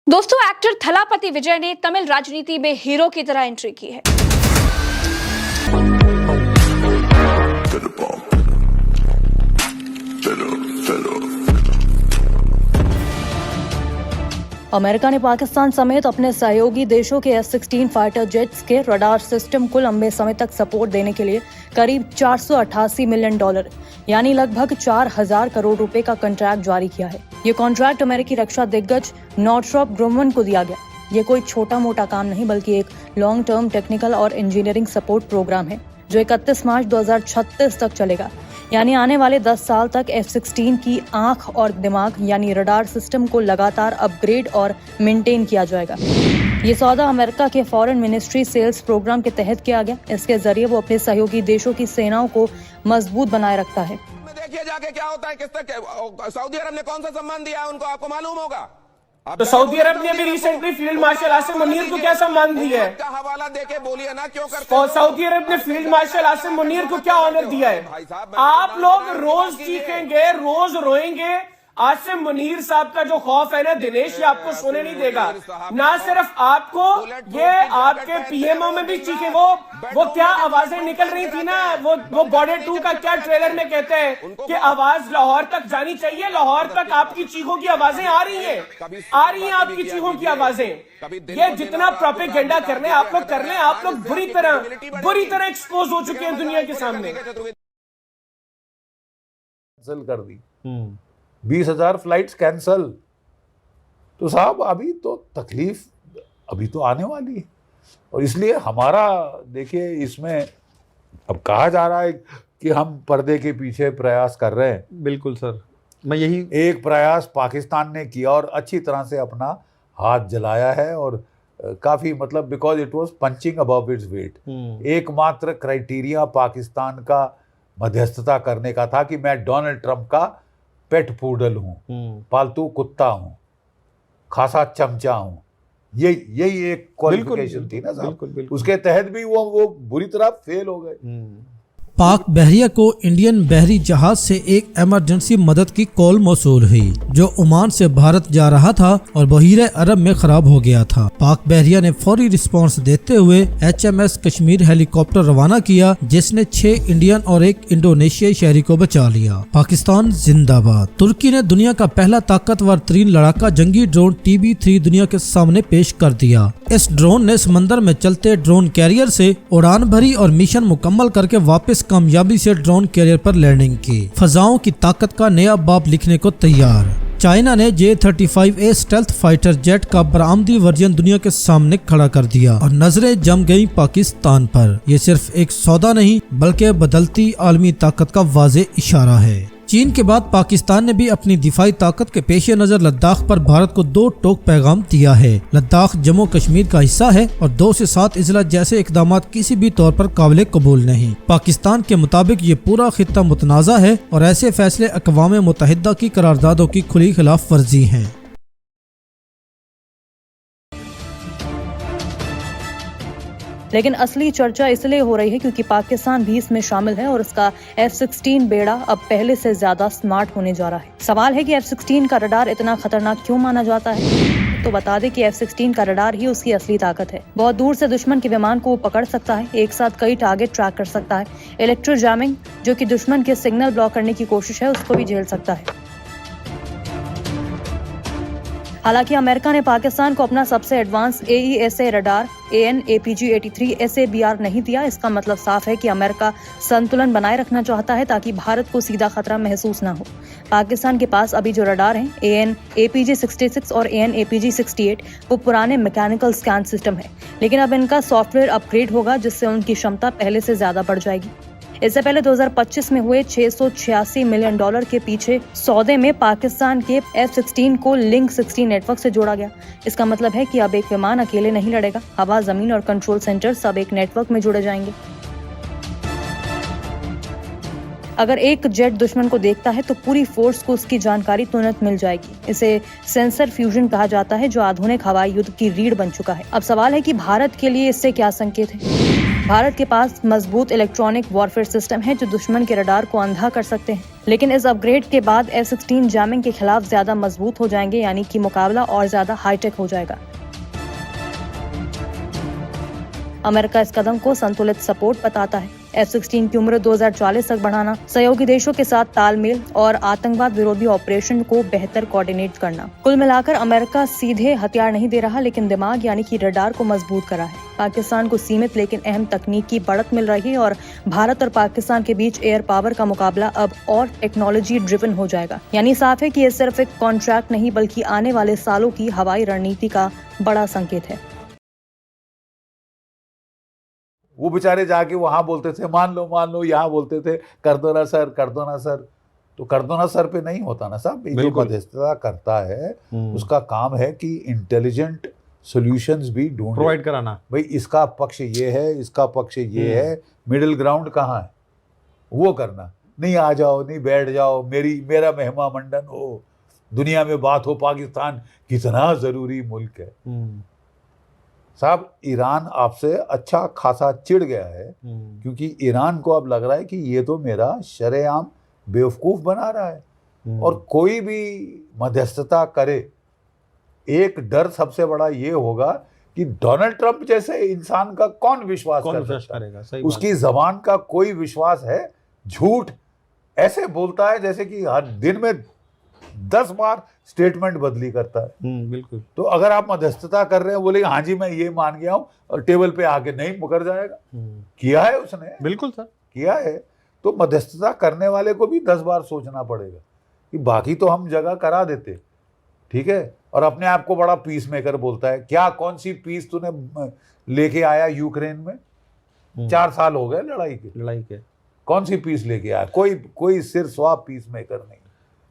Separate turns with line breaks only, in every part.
दोस्तों, एक्टर थलापति विजय ने तमिल राजनीति में हीरो की तरह एंट्री की है।
अमेरिका ने पाकिस्तान समेत अपने सहयोगी देशों के F-16 फाइटर जेट्स के रडार सिस्टम को लंबे समय तक सपोर्ट देने के लिए करीब $488 मिलियन यानी लगभग 4,000 करोड़ रुपए का कॉन्ट्रैक्ट जारी किया है। ये कॉन्ट्रैक्ट अमेरिकी रक्षा दिग्गज नॉर्थरॉप ग्रुमन को दिया गया। ये कोई छोटा मोटा काम नहीं बल्कि एक लॉन्ग टर्म टेक्निकल और इंजीनियरिंग सपोर्ट प्रोग्राम है जो 31 मार्च 2036 तक चलेगा। यानी आने वाले 10 साल तक F-16 की आंख और दिमाग यानी रडार सिस्टम को लगातार अपग्रेड और मेंटेन किया जाएगा। ये सौदा अमेरिका के फॉरेन मिनिस्ट्री सेल्स प्रोग्राम के तहत किया गया। इसके जरिए वो अपने सहयोगी देशों की सेनाओं को मजबूत बनाए रखता है।
देखिए जाके क्या होता है, किस तक सऊदी अरब ने कौन सा सम्मान दिया है उनको, आपको मालूम होगा।
तो सऊदी अरब ने भी recently field marshal Asim Munir को क्या सम्मान दिया है?
का हवाला देके बोलिए ना, क्यों करते हो?
सऊदी अरब ने फील्ड मार्शल आसिम मुनीर को क्या ऑनर दिया है? आप लोग रोज चीखेंगे, रोज रोएंगे। आसिम मुनीर साहब का जो खौफ है ना दिनेश, ये आपको सोने नहीं देगा। ना सिर्फ आपको, ये आपके पीएमओ में भी चीखे। वो क्या आवाजें निकल रही थी ना, वो बॉर्डर 2 का क्या ट्रेलर में कहते हैं कि आवाज लाहौर तक जानी चाहिए। लाहौर तक आपकी चीखों की आवाजें आ रही हैं आपकी चीखों की आवाजें। ये जितना प्रोपेगेंडा करने आप लोग कर लें, आप लोग बुरी तरह एक्सपोज हो चुके हैं दुनिया के सामने।
कर दी 20,000 फ्लाइट्स कैंसल। तो साहब अभी तो तकलीफ अभी तो आने वाली है, और इसलिए हमारा देखिए इसमें अब कहा जा रहा है कि हम पर्दे के पीछे प्रयास कर रहे हैं।
बिल्कुल सर, मैं यही
एक प्रयास पाकिस्तान ने किया और अच्छी तरह से अपना हाथ जलाया है, और काफ़ी मतलब because it was punching above its weight. एकमात्र क्राइटेरिया पाकिस्तान का मध्यस्थता करने का था कि मैं डोनाल्ड ट्रंप का पेट पूडल हूँ, पालतू कुत्ता हूँ, खासा चमचा हूँ। यही एक क्वालिफिकेशन थी ना साहब। उसके तहत भी वो बुरी तरह फेल हो गए।
पाक बहरिया को इंडियन बहरी जहाज से एक इमरजेंसी मदद की कॉल मौसूल हुई जो ओमान से भारत जा रहा था और बहीरे अरब में खराब हो गया था। पाक बहरिया ने फौरी रिस्पांस देते हुए HMS कश्मीर हेलीकॉप्टर रवाना किया जिसने 6 इंडियन और 1 इंडोनेशियाई शहरी को बचा लिया। पाकिस्तान जिंदाबाद। तुर्की ने दुनिया का पहला ताकतवर तरीन लड़ाका जंगी ड्रोन TB3 दुनिया के सामने पेश कर दिया। इस ड्रोन ने समंदर में चलते ड्रोन कैरियर से उड़ान भरी और मिशन मुकम्मल करके वापस कामयाबी से ड्रोन कैरियर पर लैंडिंग की। फजाओं की ताकत का नया बाब लिखने को तैयार। चाइना ने J-35A स्टेल्थ फाइटर जेट का बरामदी वर्जन दुनिया के सामने खड़ा कर दिया और नजरें जम गई पाकिस्तान पर। ये सिर्फ एक सौदा नहीं बल्कि बदलती आलमी ताकत का वाज़ेह इशारा है। चीन के बाद पाकिस्तान ने भी अपनी दिफाई ताकत के पेश नजर लद्दाख पर भारत को 2 टोक पैगाम दिया है। लद्दाख जम्मू कश्मीर का हिस्सा है और 2 से 7 अजला जैसे इकदाम किसी भी तौर पर काबिल कबूल नहीं। पाकिस्तान के मुताबिक ये पूरा खित्ता मुतनाज़ा है और ऐसे फैसले अक़वाम मुत्तहिदा की करारदादों की खुली खिलाफ वर्जी है।
लेकिन असली चर्चा इसलिए हो रही है क्योंकि पाकिस्तान भी इसमें शामिल है और उसका F-16 बेड़ा अब पहले से ज्यादा स्मार्ट होने जा रहा है। सवाल है कि F-16 का रडार इतना खतरनाक क्यों माना जाता है? तो बता दें कि F-16 का रडार ही उसकी असली ताकत है। बहुत दूर से दुश्मन के विमान को वो पकड़ सकता है, एक साथ कई टारगेट ट्रैक कर सकता है। इलेक्ट्रो जैमिंग जो कि दुश्मन के सिग्नल ब्लॉक करने की कोशिश है उसको भी झेल सकता है। हालांकि अमेरिका ने पाकिस्तान को अपना सबसे advance AESA radar AN/APG-83 SABR नहीं दिया। इसका मतलब साफ है कि अमेरिका संतुलन बनाए रखना चाहता है ताकि भारत को सीधा खतरा महसूस ना हो। पाकिस्तान के पास अभी जो रडार हैं AN/APG-66 और AN/APG-68 वो पुराने मैकेनिकल स्कैन सिस्टम है, लेकिन अब इनका सॉफ्टवेयर अपग्रेड होगा जिससे उनकी क्षमता पहले से ज्यादा बढ़ जाएगी। इससे पहले 2025 में हुए $686 मिलियन के पीछे सौदे में पाकिस्तान के F-16 को लिंक 16 नेटवर्क से जोड़ा गया। इसका मतलब है कि अब एक विमान अकेले नहीं लड़ेगा, हवा, जमीन और कंट्रोल सेंटर सब एक नेटवर्क में जुड़े जाएंगे। अगर एक जेट दुश्मन को देखता है तो पूरी फोर्स को उसकी जानकारी तुरंत मिल जाएगी। इसे सेंसर फ्यूजन कहा जाता है जो आधुनिक हवाई युद्ध की रीढ़ बन चुका है। अब सवाल है कि भारत के लिए इससे क्या संकेत है? भारत के पास मजबूत इलेक्ट्रॉनिक वॉरफेयर सिस्टम है जो दुश्मन के रडार को अंधा कर सकते हैं, लेकिन इस अपग्रेड के बाद F-16 जैमिंग के खिलाफ ज्यादा मजबूत हो जाएंगे, यानी कि मुकाबला और ज्यादा हाईटेक हो जाएगा। अमेरिका इस कदम को संतुलित सपोर्ट बताता है। F-16 की उम्र 2040 तक बढ़ाना, सहयोगी देशों के साथ तालमेल और आतंकवाद विरोधी ऑपरेशन को बेहतर कोऑर्डिनेट करना। कुल मिलाकर अमेरिका सीधे हथियार नहीं दे रहा, लेकिन दिमाग यानी कि रडार को मजबूत करा है। पाकिस्तान को सीमित लेकिन अहम तकनीकी बढ़त मिल रही है और भारत और पाकिस्तान के बीच एयर पावर का मुकाबला अब और टेक्नोलॉजी ड्रिवन हो जाएगा। यानी साफ है कि ये सिर्फ एक कॉन्ट्रैक्ट नहीं बल्कि आने वाले सालों की हवाई रणनीति का बड़ा संकेत है।
वो बेचारे जाके वहां बोलते थे मान लो, यहाँ बोलते थे कर दो ना सर, कर दो ना सर। तो कर दो ना सर पे नहीं होता ना साहब। जो मध्यस्थता करता है उसका काम है कि इंटेलिजेंट सॉल्यूशंस भी ढूंढ
प्रोवाइड कराना।
भाई इसका पक्ष ये है, इसका पक्ष ये है, मिडिल ग्राउंड कहाँ है वो करना। नहीं आ जाओ, नहीं बैठ जाओ, मेरा मेहमान मंडन हो, दुनिया में बात हो पाकिस्तान कितना जरूरी मुल्क है। साहब ईरान आपसे अच्छा खासा चिढ़ गया है, क्योंकि ईरान को अब लग रहा है कि ये तो मेरा शरेआम बेवकूफ़ बना रहा है। और कोई भी मध्यस्थता करे, एक डर सबसे बड़ा ये होगा कि डोनाल्ड ट्रंप जैसे इंसान का कौन विश्वास
करेगा। सही
उसकी जबान का कोई विश्वास है। झूठ ऐसे बोलता है जैसे कि हर दिन में 10 बार स्टेटमेंट बदली करता है।
बिल्कुल।
तो अगर आप मध्यस्थता कर रहे हैं, बोले हाँ जी मैं ये मान गया हूं, और टेबल पे आके नहीं मुकर जाएगा। किया है उसने,
बिल्कुल सर
किया है। तो मध्यस्थता करने वाले को भी 10 बार सोचना पड़ेगा कि बाकी तो हम जगह करा देते, ठीक है। और अपने आप को बड़ा पीस मेकर बोलता है। क्या कौन सी पीस तूने लेके आया यूक्रेन में? 4 साल हो गए लड़ाई के। कौन सी पीस लेके आया? कोई सिर स्वाब पीस मेकर नहीं।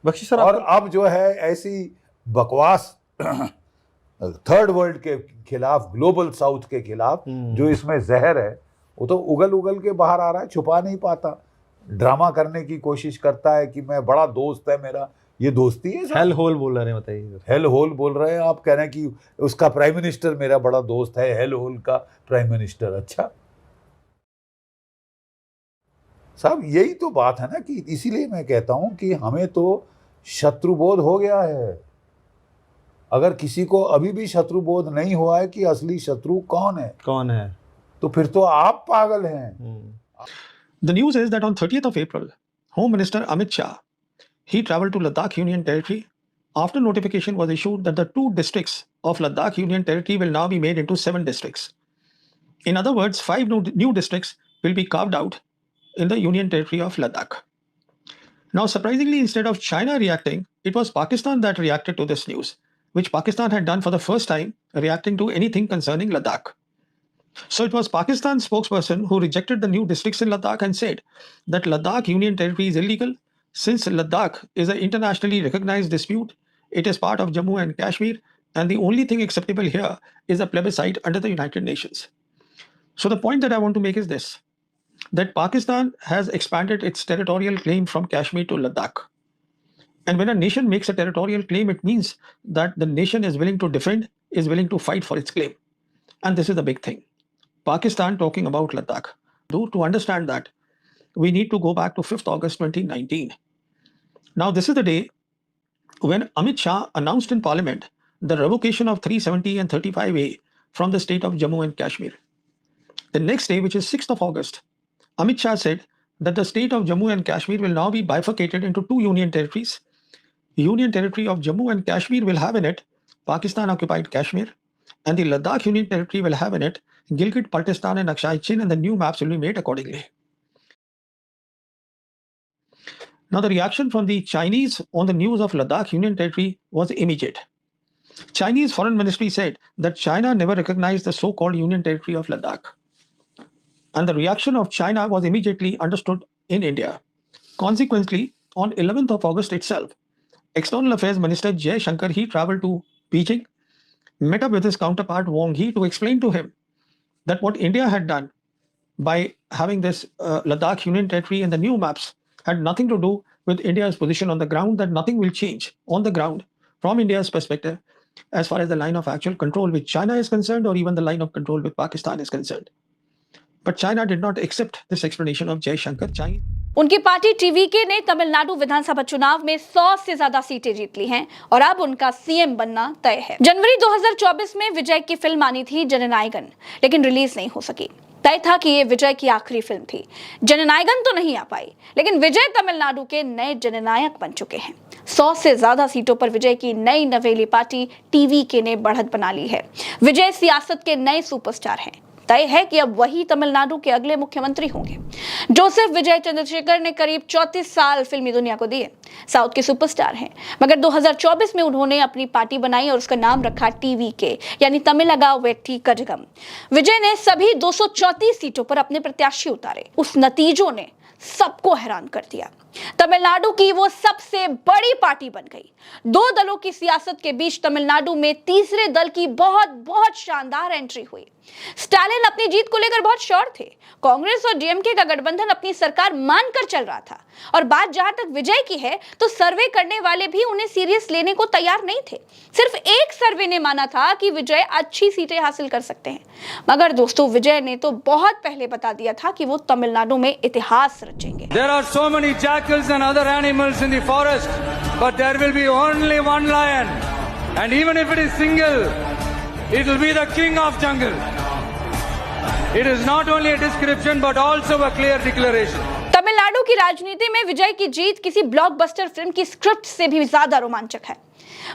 बख्शी सर,
और अब जो है ऐसी बकवास थर्ड वर्ल्ड के खिलाफ, ग्लोबल साउथ के खिलाफ जो इसमें जहर है, वो तो उगल के बाहर आ रहा है, छुपा नहीं पाता। ड्रामा करने की कोशिश करता है कि मैं बड़ा दोस्त है मेरा। ये दोस्ती है?
हेल होल बोल रहे हैं, बताइए।
हेल होल बोल रहे हैं आप? कह रहे हैं कि उसका प्राइम मिनिस्टर मेरा बड़ा दोस्त है, हेल होल का प्राइम मिनिस्टर। अच्छा साहब, यही तो बात है ना कि इसीलिए मैं कहता हूं कि हमें तो शत्रुबोध हो गया है। अगर किसी को अभी भी शत्रुबोध नहीं हुआ है कि असली शत्रु कौन है, तो फिर तो आप पागल हैं।
The news is that on 30th of April, Home Minister Amit Shah, he traveled to Ladakh Union Territory after notification was issued that the 2 districts of Ladakh Union Territory will now be made into 7 districts. In other words, 5 new districts will be carved out in the Union Territory of Ladakh. Now, surprisingly, instead of China reacting, it was Pakistan that reacted to this news, which Pakistan had done for the first time, reacting to anything concerning Ladakh. So it was Pakistan's spokesperson who rejected the new districts in Ladakh and said that Ladakh Union Territory is illegal since Ladakh is an internationally recognized dispute. It is part of Jammu and Kashmir, and the only thing acceptable here is a plebiscite under the United Nations. So the point that I want to make is this, that Pakistan has expanded its territorial claim from Kashmir to Ladakh. And when a nation makes a territorial claim, it means that the nation is willing to defend, is willing to fight for its claim. And this is the big thing. Pakistan talking about Ladakh. To understand that, we need to go back to 5th August 2019. Now, this is the day when Amit Shah announced in Parliament the revocation of 370 and 35A from the state of Jammu and Kashmir. The next day, which is 6th of August, Amit Shah said that the state of Jammu and Kashmir will now be bifurcated into 2 union territories. The Union Territory of Jammu and Kashmir will have in it Pakistan-occupied Kashmir, and the Ladakh Union Territory will have in it Gilgit, Baltistan and Aksai Chin, and the new maps will be made accordingly. Now, the reaction from the Chinese on the news of Ladakh Union Territory was immediate. Chinese Foreign Ministry said that China never recognized the so-called Union Territory of Ladakh. And the reaction of China was immediately understood in India. Consequently, on 11th of August itself, External Affairs Minister Jay Shankar, he traveled to Beijing, met up with his counterpart Wang Yi to explain to him that what India had done by having this Ladakh Union Territory and the new maps had nothing to do with India's position on the ground, that nothing will change on the ground from India's perspective as far as the line of actual control with China is concerned, or even the line of control with Pakistan is concerned. But China did not accept this explanation of Jaishankar.
उनकी party TVK ने तमिलनाडु विधानसभा चुनाव में 100 से ज्यादा सीटें जीत ली हैं और अब उनका सीएम बनना तय है। जनवरी 2024 में विजय की फिल्म आनी थी जननायगन, लेकिन रिलीज नहीं हो सकी। तय था कि ये विजय की आखिरी फिल्म थी। जननायगन तो नहीं आ पाई, लेकिन विजय तमिलनाडु के नए जननायक बन चुके हैं। 100 से ज्यादा सीटों पर विजय की नई नवेली पार्टी टीवीके ने बढ़त बना ली है। विजय सियासत के नए सुपरस्टार हैं। तय है कि अब वही तमिलनाडु के अगले मुख्यमंत्री होंगे। जोसेफ विजय चंद्रशेखर ने करीब 34 साल फिल्मी दुनिया को दिए, साउथ के सुपरस्टार हैं, मगर 2024 में उन्होंने अपनी पार्टी बनाई और उसका नाम रखा टीवीके, यानी तमिलगा वेट्टी कजगम। विजय ने सभी 234 सीटों पर अपने प्रत्याशी उतारे। उस नतीजों ने सबको हैरान कर दिया। तमिलनाडु की वो सबसे बड़ी पार्टी बन गई। दो दलों की सियासत के बीच तमिलनाडु में तीसरे दल की बहुत शानदार एंट्री हुई। स्टालिन अपनी जीत को लेकर बहुत श्योर थे। कांग्रेस और डीएमके का गठबंधन अपनी सरकार मानकर चल रहा था। और बात जहां तक विजय की है, तो सर्वे करने वाले भी उन्हें सीरियस लेने को तैयार नहीं थे। सिर्फ एक सर्वे ने माना था कि विजय अच्छी सीटें हासिल कर सकते हैं। मगर दोस्तों, विजय ने तो बहुत पहले बता दिया था कि वो तमिलनाडु में इतिहास रचेंगे।
There are so many jackals and other animals in the forest, but there will be only one lion, and even if it is single, it will be the king of jungle. It is not only a description but also a clear declaration.
Tamil Nadu की राजनीति में विजय की जीत किसी blockbuster film की script से भी ज्यादा रोमांचक है।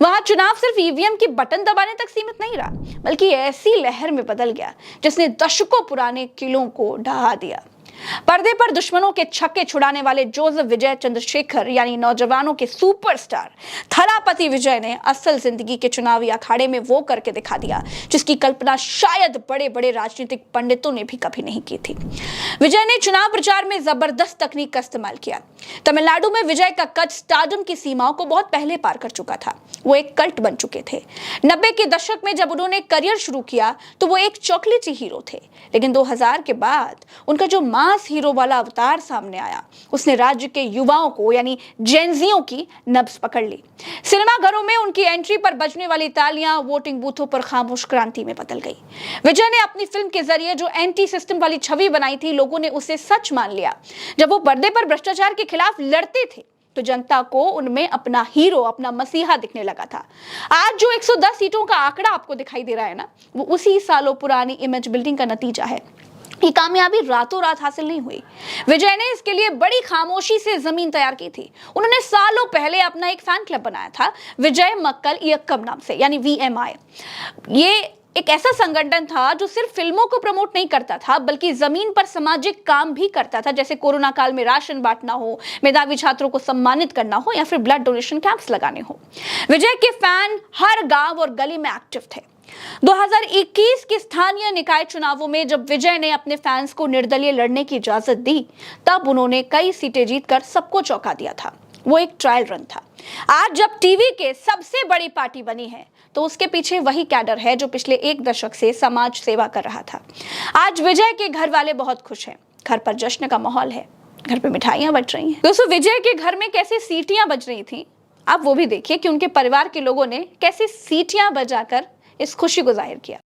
वहां चुनाव सिर्फ ईवीएम की बटन दबाने तक सीमित नहीं रहा, बल्कि ऐसी लहर में बदल गया जिसने दशकों पुराने किलों को ढहा दिया। पर्दे पर दुश्मनों के छक्के छुड़ाने वाले जोसेफ विजय चंद्रशेखर, यानी नौजवानों के सुपरस्टार थलापति विजय ने असल जिंदगी के चुनावी अखाड़े में वो करके दिखा दिया जिसकी कल्पना शायद बड़े बड़े राजनीतिक पंडितों ने भी कभी नहीं की थी। विजय ने चुनाव प्रचार में जबरदस्त तकनीक का इस्तेमाल किया। तमिलनाडु में विजय का कद स्टारडम की सीमाओं को बहुत पहले पार कर चुका था। वो एक कल्ट बन चुके थे। 90 के दशक में जब उन्होंने करियर शुरू किया तो वो एक चॉकलेटी हीरो थे, लेकिन 2000 के बाद उनका जो मास हीरो वाला अवतार सामने आया, उसने राज्य के युवाओं को, यानी जेनजियों की नब्ज पकड़ ली। सिनेमा घरों में उनकी एंट्री पर बजने वाली तालियां वोटिंग बूथों पर खामोश क्रांति में बदल गई। विजय ने अपनी फिल्म के जरिए जो एंटी सिस्टम वाली छवि बनाई थी, लोगों ने उसे सच मान लिया। जब वो पर्दे पर भ्रष्टाचार के खिलाफ लड़ते थे तो जनता को उनमें अपना हीरो, अपना मसीहा दिखने लगा था। आज जो 110 सीटों का आंकड़ा आपको दिखाई दे रहा है ना, वो उसी सालों पुरानी इमेज बिल्डिंग का नतीजा है। ये कामयाबी रातों रात हासिल नहीं हुई। विजय ने इसके लिए बड़ी खामोशी से जमीन तैयार की थी। उन्होंने सालों पहले अपना एक फैन क्लब बनाया था, विजय मक्कल इयक्कम नाम से, यानी VMI। ये एक ऐसा संगठन था जो सिर्फ फिल्मों को प्रमोट नहीं करता था, बल्कि जमीन पर सामाजिक काम भी करता था, जैसे कोरोना काल में राशन बांटना हो, मेधावी छात्रों को सम्मानित करना हो, या फिर ब्लड डोनेशन कैंप्स लगाने हो। विजय के फैन हर गांव और गली में एक्टिव थे। 2021 के स्थानीय निकाय चुनावों में जब विजय ने अपने फैंस को निर्दलीय लड़ने की इजाजत दी, तब उन्होंने कई सीटें जीतकर सबको चौंका दिया था। वो एक ट्रायल रन था। आज जब टीवी के सबसे बड़ी पार्टी बनी है, तो उसके पीछे वही कैडर है जो पिछले एक दशक से समाज सेवा कर रहा था। आज विजय के घर वाले बहुत खुश हैं। घर पर जश्न का माहौल है, घर पे मिठाइयां बच रही हैं। दोस्तों, विजय के घर में कैसे सीटियां बज रही थी, आप वो भी देखिए कि उनके परिवार के लोगों ने कैसे सीटियां बजाकर इस खुशी को जाहिर किया।